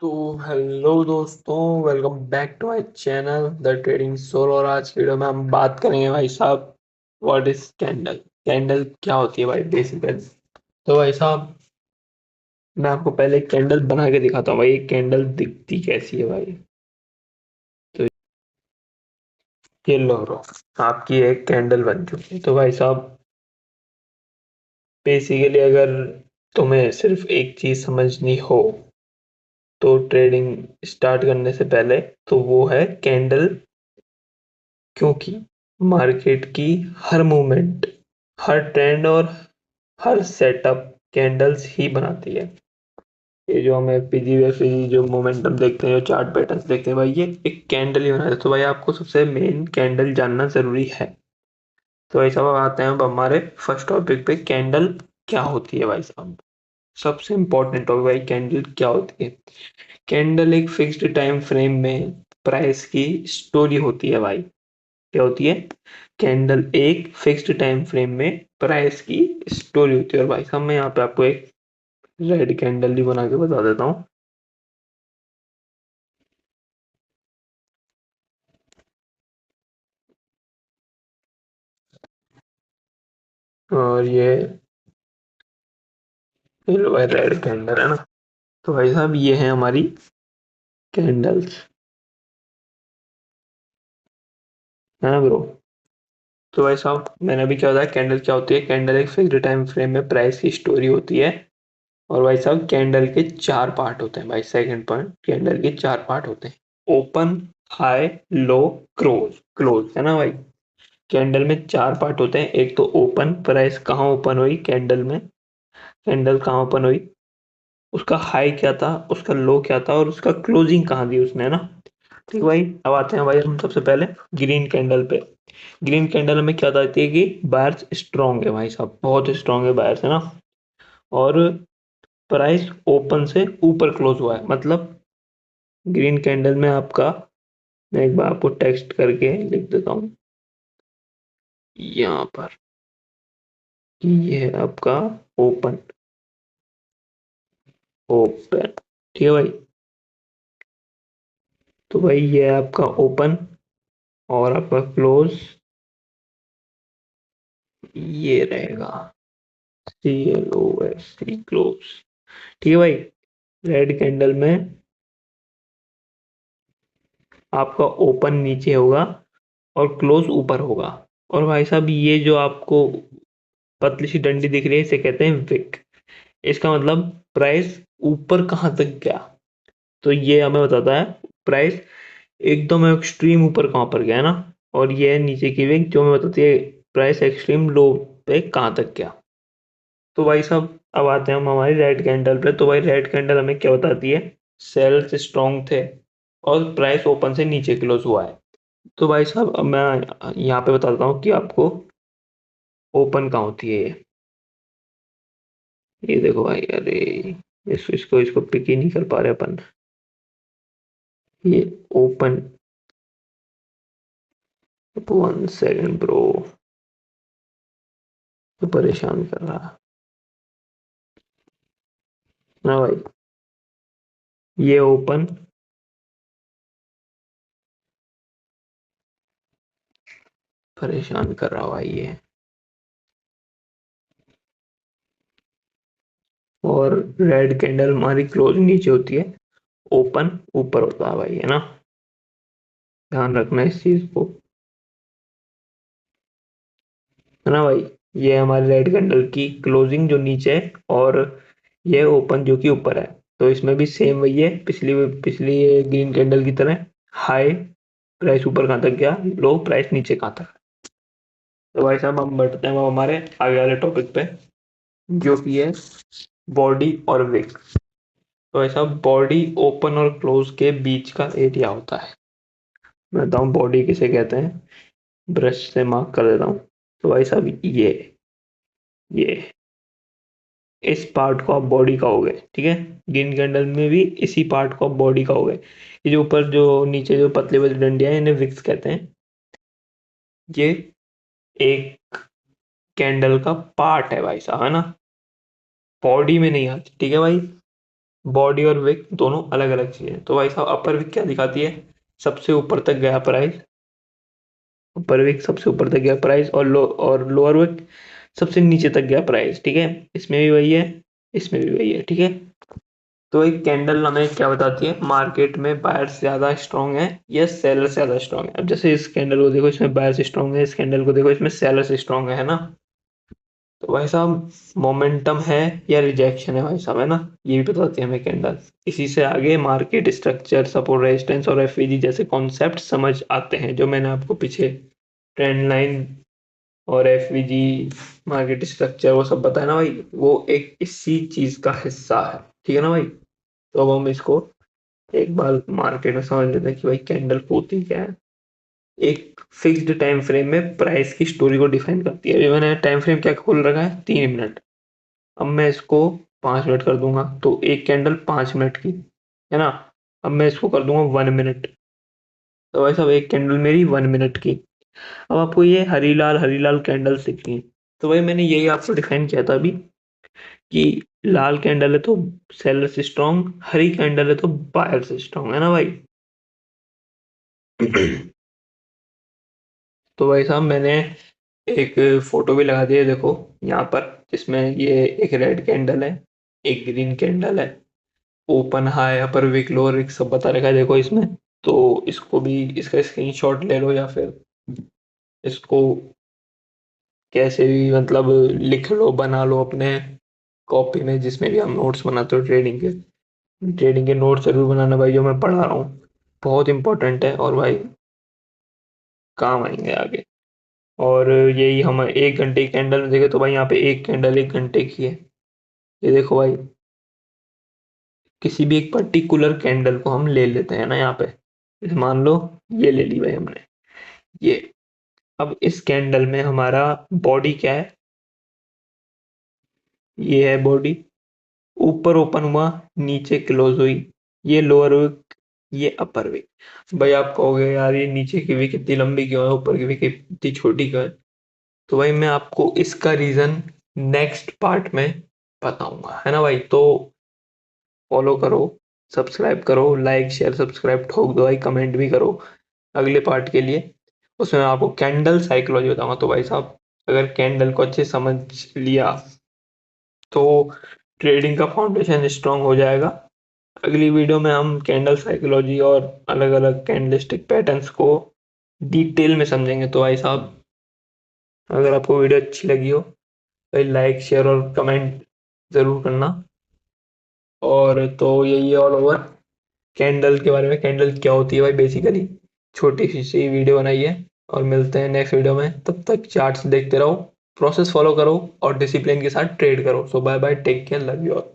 तो हेलो दोस्तों, welcome back to my channel the trading soul. और आज की वीडियो में हम बात करेंगे भाई साहब, व्हाट इज कैंडल। कैंडल क्या होती है भाई बेसिकली। तो भाई साहब, मैं आपको पहले एक कैंडल बना के दिखाता हूँ भाई, एक कैंडल दिखती कैसी है भाई। तो ये लो ब्रो, आपकी एक कैंडल बन चुकी है। तो भाई साहब, बेसिकली अगर तुम्हें सिर्फ एक चीज समझनी हो तो ट्रेडिंग स्टार्ट करने से पहले, तो वो है कैंडल। क्योंकि मार्केट की हर मूवमेंट, हर ट्रेंड और हर सेटअप कैंडल्स ही बनाती है। ये जो हमें पीजी वैसे जो मोमेंटम देखते हैं, जो चार्ट पैटर्न्स देखते हैं भाई, ये एक कैंडल ही बनाते हैं। तो भाई आपको सबसे मेन कैंडल जानना जरूरी है। तो भाई साहब, अब आते हैं अब हमारे फर्स्ट टॉपिक पे, कैंडल क्या होती है भाई साहब। सबसे इंपॉर्टेंट टॉपिक भाई, कैंडल क्या होती है। कैंडल एक फिक्स्ड टाइम फ्रेम में प्राइस की स्टोरी होती है भाई। क्या होती है? कैंडल एक फिक्स्ड टाइम फ्रेम में प्राइस की स्टोरी होती है। और भाई साहब, मैं यहाँ पे आपको एक रेड कैंडल भी बना के बता देता हूँ। और ये लो भाई, रेड कैंडल है ना। तो भाई साहब, ये है हमारी कैंडल्स, है ना ब्रो। तो भाई साहब, मैंने अभी क्या बताया, कैंडल क्या होती है। कैंडल एक फिक्स्ड टाइम फ्रेम में प्राइस की स्टोरी होती है। और भाई साहब, कैंडल के चार पार्ट होते हैं भाई। सेकंड पॉइंट, कैंडल के चार पार्ट होते हैं: ओपन, हाई, लो, क्लोज। क्लोज है ना भाई। कैंडल में चार पार्ट होते हैं। एक तो ओपन, प्राइस कहाँ ओपन हुई कैंडल में, कैंडल कहाँ ओपन हुई, उसका हाई क्या था, उसका लो क्या था, और उसका क्लोजिंग कहाँ दी उसने, है ना। ठीक भाई, अब आते हैं भाई हम सबसे पहले ग्रीन कैंडल पे। ग्रीन कैंडल में क्या बताती है कि बायर्स स्ट्रांग है भाई साहब, बहुत स्ट्रांग है बायर्स, है ना। और प्राइस ओपन से ऊपर क्लोज हुआ है। मतलब ग्रीन कैंडल में आपका, मैं एक बार आपको टेक्स्ट करके लिख देता हूँ यहाँ पर, कि ये है आपका ओपन। ओपन, ठीक है भाई। तो भाई ये है आपका ओपन, और आपका क्लोज ये रहेगा, C L O S E, close. ठीक है भाई। रेड कैंडल में आपका ओपन नीचे होगा और क्लोज ऊपर होगा। और भाई साहब, ये जो आपको पतली सी डंडी दिख रही है, इसे कहते हैं विक। इसका मतलब प्राइस ऊपर कहाँ तक गया, तो ये हमें बताता है प्राइस एकदम एक्सट्रीम ऊपर कहाँ पर गया, है ना। और ये है नीचे की विक, जो हमें बताती है प्राइस एक्सट्रीम लो पे कहाँ तक गया। तो भाई साहब, अब आते हैं हम हमारी रेड कैंडल पे। तो भाई रेड कैंडल हमें क्या बताती है, सेल्स स्ट्रॉन्ग थे और प्राइस ओपन से नीचे क्लोज हुआ है। तो भाई साहब, अब मैं यहाँ पे बताता हूँ कि आपको ओपन कहाँ होती है। ये देखो भाई, अरे इसको इसको पिक ही नहीं कर पा रहे अपन। ये ओपन, वन सेकंड ब्रो, तो परेशान कर रहा है ना भाई। ये ओपन, परेशान कर रहा भाई ये। और रेड कैंडल हमारी क्लोज नीचे होती है, ओपन ऊपर होता है भाई, है ना। ध्यान रखना इस चीज को, है ना भाई। ये हमारी रेड कैंडल की क्लोजिंग जो नीचे है, और ये ओपन जो कि ऊपर है। तो इसमें भी सेम वही है, पिछली पिछली ग्रीन कैंडल की तरह। हाई, प्राइस ऊपर कहाँ तक गया, लो प्राइस नीचे कहाँ तक। तो भाई साहब, हम बढ़ते हैं अब हमारे आगे वाले टॉपिक पे, जो कि है बॉडी और विक। तो भाई साहब, बॉडी ओपन और क्लोज के बीच का एरिया होता है। मैं बताऊँ बॉडी किसे कहते हैं, ब्रश से मार्क कर देता हूँ। तो भाई साहब, ये इस पार्ट को आप बॉडी कहोगे, ठीक है। ग्रीन कैंडल में भी इसी पार्ट को आप बॉडी कहोगे। ये जो ऊपर जो नीचे जो पतली पतली डंडियां हैं, इन्हें विक्स कहते हैं। ये एक कैंडल का पार्ट है भाई साहब, है ना, बॉडी में नहीं आती, ठीक है भाई। बॉडी और विक दोनों अलग अलग चीजें। तो भाई साहब अपर विक क्या दिखाती है, सबसे ऊपर तक गया प्राइस, अपर विक सबसे ऊपर तक गया प्राइस, और लोअर विक सबसे नीचे तक गया प्राइस, ठीक है। इसमें भी वही है, इसमें भी वही है, ठीक है। तो एक कैंडल हमें क्या बताती है, मार्केट में बायर्स ज्यादा स्ट्रांग है या सेलर्स ज्यादा स्ट्रांग है। अब जैसे इस कैंडल को देखो, इसमें बायर्स स्ट्रांग है, इस कैंडल को देखो, इसमें सेलर्स स्ट्रांग है ना। तो भाई साहब मोमेंटम है या रिजेक्शन है भाई साहब, है ना, ये भी बताती है हमें कैंडल। इसी से आगे मार्केट स्ट्रक्चर, सपोर्ट रेजिस्टेंस और एफवीजी जैसे कॉन्सेप्ट समझ आते हैं, जो मैंने आपको पीछे ट्रेंड लाइन और एफवीजी, मार्केट स्ट्रक्चर वो सब बताया ना भाई, वो एक इसी चीज का हिस्सा है, ठीक है ना भाई। तो अब हम इसको एक बार मार्केट में समझ लेते हैं कि भाई कैंडल होती क्या है। एक फिक्स्ड टाइम फ्रेम में प्राइस की स्टोरी को डिफाइन करती है। अभी मैंने टाइम फ्रेम क्या खोल रखा है, 3 मिनट। अब मैं इसको 5 मिनट कर दूंगा तो एक कैंडल 5 मिनट की, है ना। अब मैं इसको कर दूंगा 1 मिनट, तो भाई साहब एक कैंडल मेरी 1 मिनट की। अब आपको ये हरी लाल कैंडल्स दिखती हैं। तो भाई मैंने यही आपको डिफाइन किया था अभी कि लाल कैंडल है तो सेलर्स स्ट्रॉन्ग, हरी कैंडल है तो बायर्स स्ट्रॉन्ग, है ना भाई। तो भाई साहब मैंने एक फोटो भी लगा दी है देखो यहाँ पर, जिसमें ये एक रेड कैंडल है, एक ग्रीन कैंडल है, ओपन हाई अपर विक लोअर विक सब बता रखा है देखो इसमें। तो इसको भी, इसका स्क्रीनशॉट ले लो या फिर इसको कैसे भी मतलब लिख लो, बना लो अपने कॉपी में, जिसमें भी हम नोट्स बनाते हो ट्रेडिंग के। ट्रेडिंग के नोट्स जरूर बनाना भाई, जो मैं पढ़ा रहा हूँ बहुत इंपॉर्टेंट है और भाई काम आएंगे आगे। और यही हम 1 घंटे की कैंडल में देखे तो भाई यहाँ पे एक कैंडल 1 घंटे की है। ये देखो भाई, किसी भी एक पर्टिकुलर कैंडल को हम ले लेते हैं ना यहाँ पे, जैसे मान लो ये ले ली भाई हमने, ये। अब इस कैंडल में हमारा बॉडी क्या है, ये है बॉडी, ऊपर ओपन हुआ, नीचे क्लोज हुई, ये लोअर विक, ये अपर विक। भाई आप कहोगे यार ये नीचे की विक इतनी लंबी क्यों है, ऊपर की विक इतनी छोटी क्यों है। तो भाई मैं आपको इसका रीजन नेक्स्ट पार्ट में बताऊंगा, है ना भाई। तो फॉलो करो, सब्सक्राइब करो, लाइक शेयर सब्सक्राइब ठोक दो भाई, कमेंट भी करो अगले पार्ट के लिए। उसमें मैं आपको कैंडल साइकोलॉजी बताऊंगा। तो भाई साहब अगर कैंडल को अच्छे समझ लिया तो ट्रेडिंग का फाउंडेशन स्ट्रांग हो जाएगा। अगली वीडियो में हम कैंडल साइकोलॉजी और अलग अलग कैंडलस्टिक पैटर्न्स को डिटेल में समझेंगे। तो भाई साहब अगर आपको वीडियो अच्छी लगी हो तो लाइक शेयर और कमेंट जरूर करना। और तो यही है ऑल ओवर कैंडल के बारे में, कैंडल क्या होती है भाई बेसिकली, छोटी सी वीडियो बनाई है। और मिलते हैं नेक्स्ट वीडियो में, तब तक चार्ट्स देखते रहो, प्रोसेस फॉलो करो और डिसिप्लिन के साथ ट्रेड करो। So bye bye, take care, love you all.